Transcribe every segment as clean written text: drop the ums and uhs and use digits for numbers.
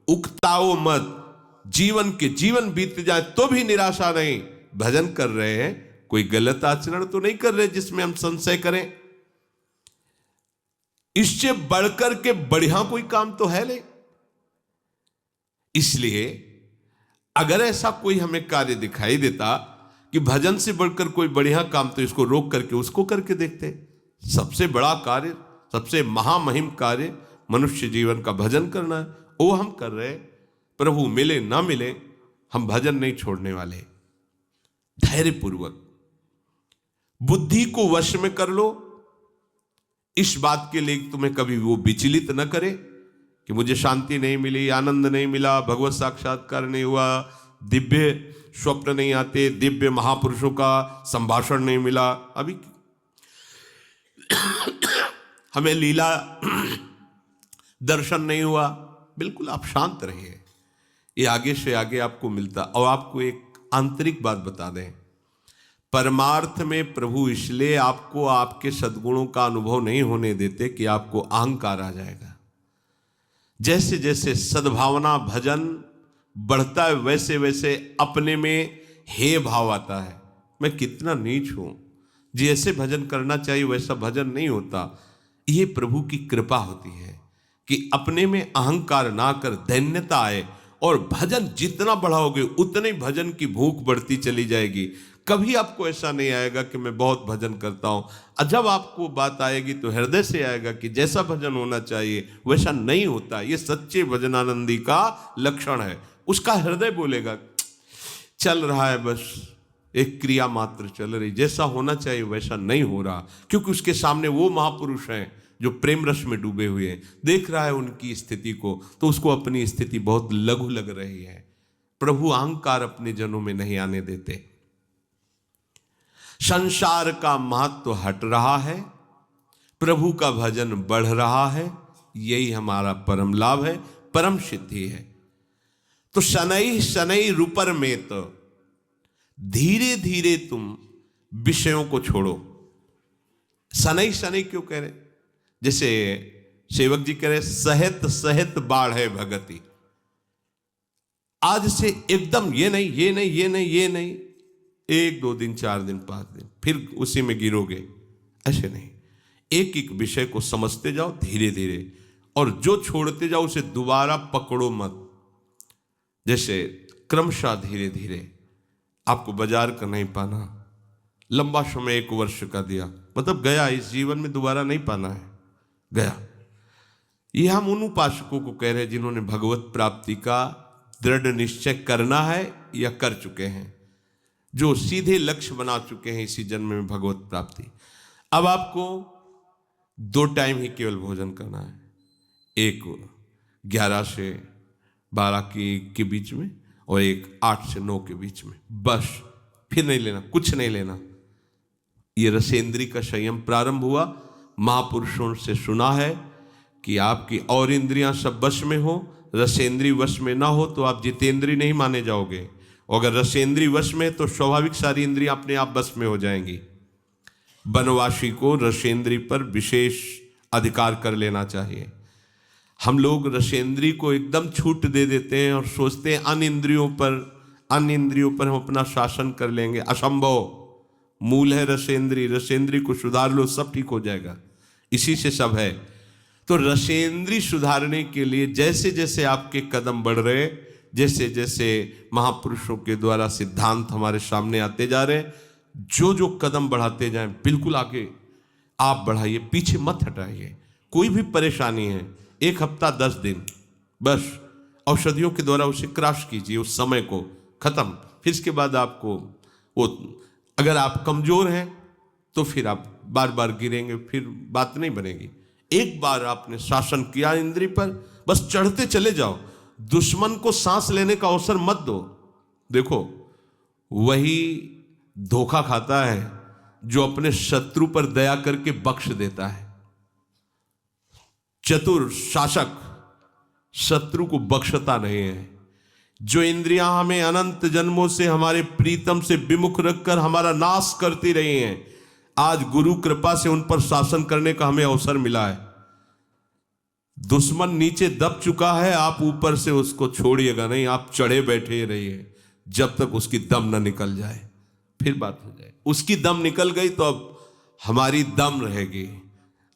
उकताओ मत, जीवन बीत जाए तो भी निराशा नहीं। भजन कर रहे हैं, कोई गलत आचरण तो नहीं कर रहे जिसमें हम संशय करें। इससे बढ़कर के बढ़िया कोई काम तो है नहीं। इसलिए अगर ऐसा कोई हमें कार्य दिखाई देता कि भजन से बढ़कर कोई बढ़िया काम, तो इसको रोक करके उसको करके देखते। सबसे बड़ा कार्य, सबसे महामहिम कार्य मनुष्य जीवन का भजन करना है, वो हम कर रहे। प्रभु मिले ना मिले, हम भजन नहीं छोड़ने वाले। धैर्यपूर्वक बुद्धि को वश में कर लो। इस बात के लिए तुम्हें कभी वो विचलित न करे कि मुझे शांति नहीं मिली, आनंद नहीं मिला, भगवत साक्षात्कार नहीं हुआ, दिव्य स्वप्न नहीं आते, दिव्य महापुरुषों का संभाषण नहीं मिला, अभी हमें लीला दर्शन नहीं हुआ। बिल्कुल आप शांत रहिए, ये आगे से आगे आपको मिलता। और आपको एक आंतरिक बात बता दें, परमार्थ में प्रभु इसलिए आपको आपके सद्गुणों का अनुभव नहीं होने देते कि आपको अहंकार आ जाएगा। जैसे जैसे सद्भावना भजन बढ़ता है, वैसे वैसे अपने में हे भाव आता है, मैं कितना नीच हूं, जैसे भजन करना चाहिए वैसा भजन नहीं होता। ये प्रभु की कृपा होती है कि अपने में अहंकार ना कर दैन्यता आए, और भजन जितना बढ़ाओगे उतने भजन की भूख बढ़ती चली जाएगी। कभी आपको ऐसा नहीं आएगा कि मैं बहुत भजन करता हूं। और जब आपको बात आएगी तो हृदय से आएगा कि जैसा भजन होना चाहिए वैसा नहीं होता। ये सच्चे भजनानंदी का लक्षण है। उसका हृदय बोलेगा चल रहा है, बस एक क्रिया मात्र चल रही, जैसा होना चाहिए वैसा नहीं हो रहा, क्योंकि उसके सामने वो महापुरुष हैं जो प्रेम रस में डूबे हुए हैं। देख रहा है उनकी स्थिति को, तो उसको अपनी स्थिति बहुत लघु लग रही है। प्रभु अहंकार अपने जनों में नहीं आने देते। संसार का महत्व हट रहा है, प्रभु का भजन बढ़ रहा है, यही हमारा परम लाभ है, परम सिद्धि है। तो शनै शनै रूपर में तो धीरे धीरे तुम विषयों को छोड़ो। शनै शनै क्यों कह रहे? जैसे सेवक जी कह रहे सहित सहित बाढ़ है भगति। आज से एकदम ये नहीं ये नहीं ये नहीं ये नहीं, 1 2 दिन 4 दिन 5 दिन फिर उसी में गिरोगे, ऐसे नहीं। एक एक विषय को समझते जाओ धीरे धीरे, और जो छोड़ते जाओ उसे दोबारा पकड़ो मत। जैसे क्रमशः धीरे धीरे आपको बाजार का नहीं पाना, लंबा समय 1 वर्ष का दिया, मतलब गया, इस जीवन में दोबारा नहीं पाना है, गया। ये हम उन उपासकों को कह रहे हैं जिन्होंने भगवत प्राप्ति का दृढ़ निश्चय करना है या कर चुके हैं, जो सीधे लक्ष्य बना चुके हैं इसी जन्म में भगवत प्राप्ति। अब आपको 2 टाइम ही केवल भोजन करना है, एक 11 से 12 के बीच में, और एक 8 से 9 के बीच में, बस। फिर नहीं लेना, कुछ नहीं लेना। ये रसेंद्री का संयम प्रारंभ हुआ। महापुरुषों से सुना है कि आपकी और इंद्रियां सब वश में हो, रसेंद्री वश में ना हो तो आप जितेंद्री नहीं माने जाओगे। और अगर रसेंद्री वश में तो स्वाभाविक सारी इंद्रियां अपने आप वश में हो जाएंगी। वनवासी को रसेंद्री पर विशेष अधिकार कर लेना चाहिए। हम लोग रसेंद्री को एकदम छूट दे देते हैं और सोचते हैं अन्य इंद्रियों पर हम अपना शासन कर लेंगे। असंभव। मूल है रसेंद्री, रसेंद्री को सुधार लो, सब ठीक हो जाएगा, इसी से सब है। तो रसेंद्री सुधारने के लिए जैसे जैसे आपके कदम बढ़ रहे, जैसे जैसे महापुरुषों के द्वारा सिद्धांत हमारे सामने आते जा रहे, जो जो कदम बढ़ाते जाएं बिल्कुल आगे आप बढ़ाइए, पीछे मत हटाइए। कोई भी परेशानी है 1 हफ्ता 10 दिन, बस औषधियों के द्वारा उसे क्रॉस कीजिए, उस समय को खत्म। फिर इसके बाद आपको वो, अगर आप कमजोर हैं तो फिर आप बार बार गिरेंगे, फिर बात नहीं बनेगी। एक बार आपने शासन किया इंद्री पर, बस चढ़ते चले जाओ। दुश्मन को सांस लेने का अवसर मत दो। देखो, वही धोखा खाता है जो अपने शत्रु पर दया करके बख्श देता है। चतुर शासक शत्रु को बख्शता नहीं है। जो इंद्रियां हमें अनंत जन्मों से हमारे प्रीतम से विमुख रखकर हमारा नाश करती रही हैं, आज गुरु कृपा से उन पर शासन करने का हमें अवसर मिला है। दुश्मन नीचे दब चुका है, आप ऊपर से उसको छोड़िएगा नहीं, आप चढ़े बैठे रहिए जब तक उसकी दम न निकल जाए, फिर बात हो जाए। उसकी दम निकल गई तो अब हमारी दम रहेगी,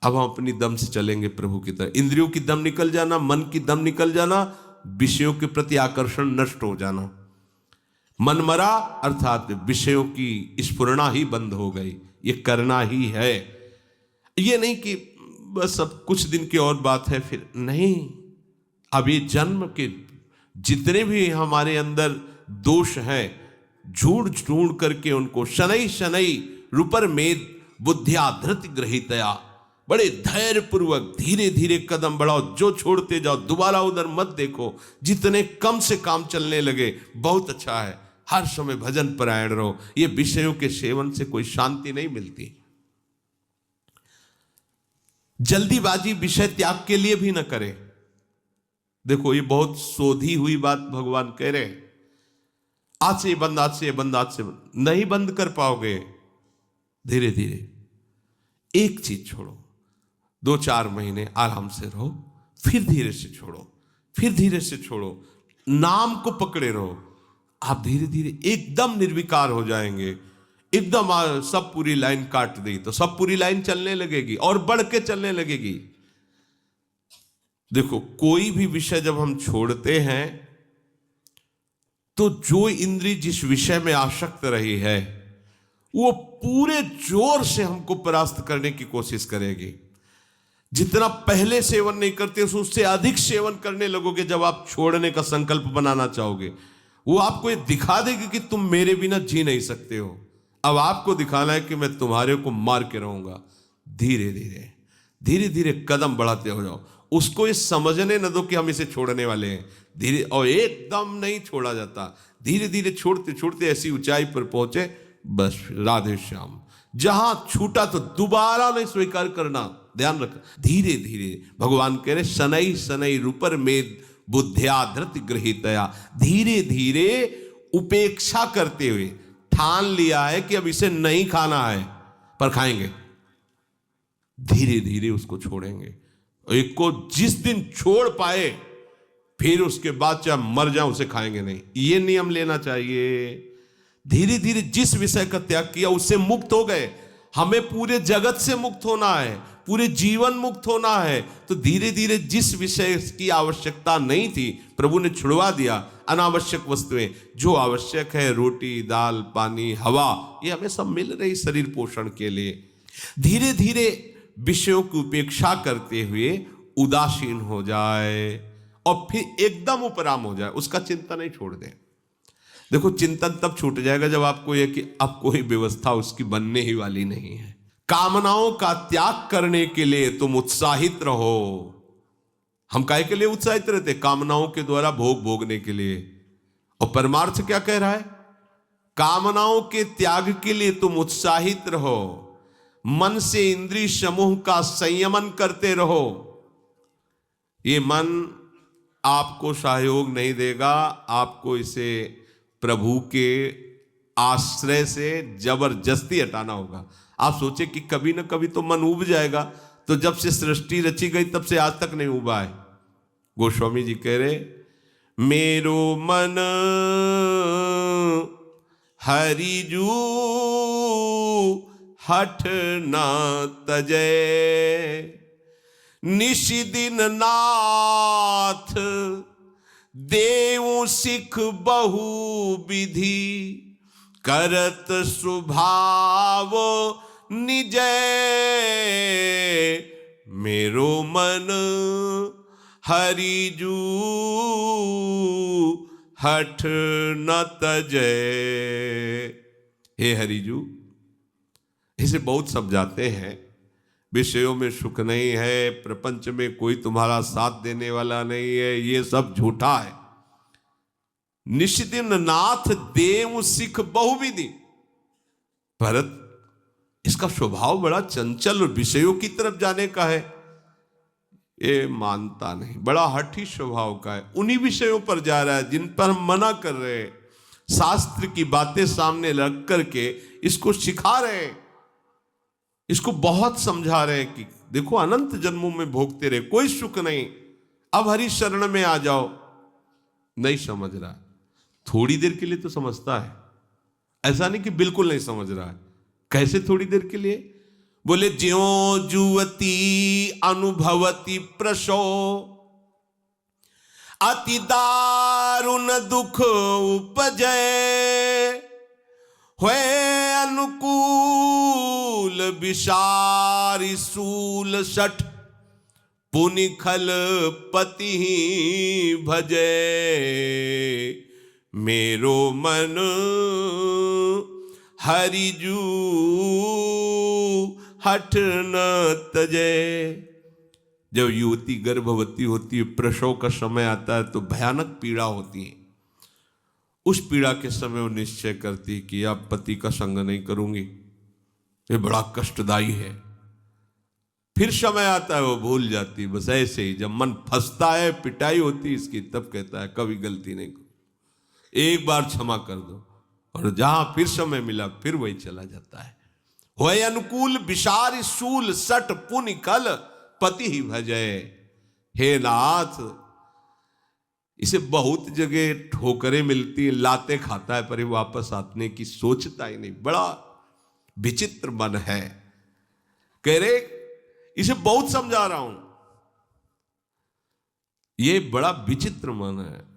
अब हम अपनी दम से चलेंगे प्रभु की तरह। इंद्रियों की दम निकल जाना, मन की दम निकल जाना, विषयों के प्रति आकर्षण नष्ट हो जाना, मन मरा अर्थात विषयों की स्फुरना ही बंद हो गई। ये करना ही है, ये नहीं कि बस अब कुछ दिन की और बात है फिर नहीं। अब ये जन्म के जितने भी हमारे अंदर दोष हैं, झूठ ढूंढ करके उनको शनै शनै रुपर मेद बुद्धिया धृति ग्रहितया, बड़े धैर्य पूर्वक धीरे धीरे कदम बढ़ाओ, जो छोड़ते जाओ दोबारा उधर मत देखो। जितने कम से काम चलने लगे बहुत अच्छा है। हर समय भजन परायण रहो। ये विषयों के सेवन से कोई शांति नहीं मिलती। जल्दीबाजी विषय त्याग के लिए भी न करें। देखो ये बहुत शोधी हुई बात भगवान कह रहे हैं, आज से बंद, आज से बंद, आज से बंद। नहीं बंद कर पाओगे। धीरे धीरे एक चीज छोड़ो, 2-4 महीने आराम से रहो, फिर धीरे से छोड़ो, फिर धीरे से छोड़ो। नाम को पकड़े रहो, आप धीरे धीरे एकदम निर्विकार हो जाएंगे। एकदम सब पूरी लाइन काट दी तो सब पूरी लाइन चलने लगेगी और बढ़ के चलने लगेगी। देखो कोई भी विषय जब हम छोड़ते हैं तो जो इंद्री जिस विषय में आसक्त रही है वो पूरे जोर से हमको परास्त करने की कोशिश करेगी। जितना पहले सेवन नहीं करते उससे अधिक सेवन करने लगोगे। जब आप छोड़ने का संकल्प बनाना चाहोगे वो आपको ये दिखा देगी कि तुम मेरे बिना जी नहीं सकते हो। अब आपको दिखाना है कि मैं तुम्हारे को मार के रहूंगा। धीरे धीरे धीरे धीरे कदम बढ़ाते हो जाओ। उसको ये समझने न दो कि हम इसे छोड़ने वाले हैं। धीरे, और एकदम नहीं छोड़ा जाता। धीरे धीरे छोड़ते छोड़ते ऐसी ऊंचाई पर पहुंचे, बस राधे श्याम। जहां छूटा तो दोबारा नहीं स्वीकार करना, ध्यान रख। धीरे धीरे भगवान कह रहे शनै शनै रूपर मेद बुद्धिया धृति गृहीतया। धीरे धीरे उपेक्षा करते हुए ठान लिया है कि अब इसे नहीं खाना है पर खाएंगे, धीरे धीरे उसको छोड़ेंगे। एक को जिस दिन छोड़ पाए फिर उसके बाद चाहे मर जाए उसे खाएंगे नहीं। ये नियम लेना चाहिए। धीरे धीरे जिस विषय का त्याग किया उससे मुक्त हो गए। हमें पूरे जगत से मुक्त होना है, पूरे जीवन मुक्त होना है। तो धीरे धीरे जिस विषय की आवश्यकता नहीं थी प्रभु ने छुड़वा दिया। अनावश्यक वस्तुएं जो आवश्यक है, रोटी दाल पानी हवा, ये हमें सब मिल रही शरीर पोषण के लिए। धीरे धीरे विषयों की उपेक्षा करते हुए उदासीन हो जाए और फिर एकदम उपराम हो जाए, उसका चिंतन नहीं छोड़ दे। देखो चिंतन तब छूट जाएगा जब आपको यह कि अब कोई व्यवस्था उसकी बनने ही वाली नहीं है। कामनाओं का त्याग करने के लिए तुम उत्साहित रहो। हम काहे के लिए उत्साहित रहते? कामनाओं के द्वारा भोग भोगने के लिए। और परमार्थ क्या कह रहा है? कामनाओं के त्याग के लिए तुम उत्साहित रहो। मन से इंद्रिय समूह का संयमन करते रहो। ये मन आपको सहयोग नहीं देगा, आपको इसे प्रभु के आश्रय से जबरदस्ती हटाना होगा। आप सोचे कि कभी ना कभी तो मन उब जाएगा, तो जब से सृष्टि रची गई तब से आज तक नहीं उबा है। गोस्वामी जी कह रहे मेरो मन हरिजू हठ न तजय, निशि दिन नाथ देव सिख बहु विधि, करत स्वभाव निजय, मेरो मन हरिजू हठ न तजय। हे हरिजू, इसे बहुत समझाते हैं। विषयों में सुख नहीं है, प्रपंच में कोई तुम्हारा साथ देने वाला नहीं है, ये सब झूठा है। निशिदिन नाथ देव सिख बहुविधि। भरत, इसका स्वभाव बड़ा चंचल और विषयों की तरफ जाने का है, ये मानता नहीं, बड़ा हठी स्वभाव का है। उन्हीं विषयों पर जा रहा है जिन पर हम मना कर रहे हैं। शास्त्र की बातें सामने रख करके इसको सिखा रहे हैं। इसको बहुत समझा रहे हैं कि देखो अनंत जन्मों में भोगते रहे, कोई सुख नहीं, अब हरि शरण में आ जाओ। नहीं समझ रहा, थोड़ी देर के लिए तो समझता है, ऐसा नहीं कि बिल्कुल नहीं समझ रहा है। कैसे थोड़ी देर के लिए? बोले ज्यों जुवती अनुभवती प्रसो, अति दारुण दुख उपजय, हुए अनुकूल विषारी सूल सठ, पुनि खल पति भजे, मेरो मन हरिजू हठ न तजे। जब युवती गर्भवती होती है, प्रसव का समय आता है, तो भयानक पीड़ा होती है। उस पीड़ा के समय वो निश्चय करती है कि अब पति का संग नहीं करूंगी, ये बड़ा कष्टदायी है। फिर समय आता है, वो भूल जाती है। बस ऐसे ही जब मन फंसता है, पिटाई होती है इसकी, तब कहता है कभी गलती नहीं करूं, एक बार क्षमा कर दो। और जहां फिर समय मिला, फिर वही चला जाता है। होय अनुकूल विषारी सूल सट पुनि कल पति ही भजय। हे नाथ, इसे बहुत जगह ठोकरें मिलती है, लाते खाता है, पर ये वापस आने की सोचता ही नहीं। बड़ा विचित्र मन है। कह रहे इसे बहुत समझा रहा हूं, ये बड़ा विचित्र मन है।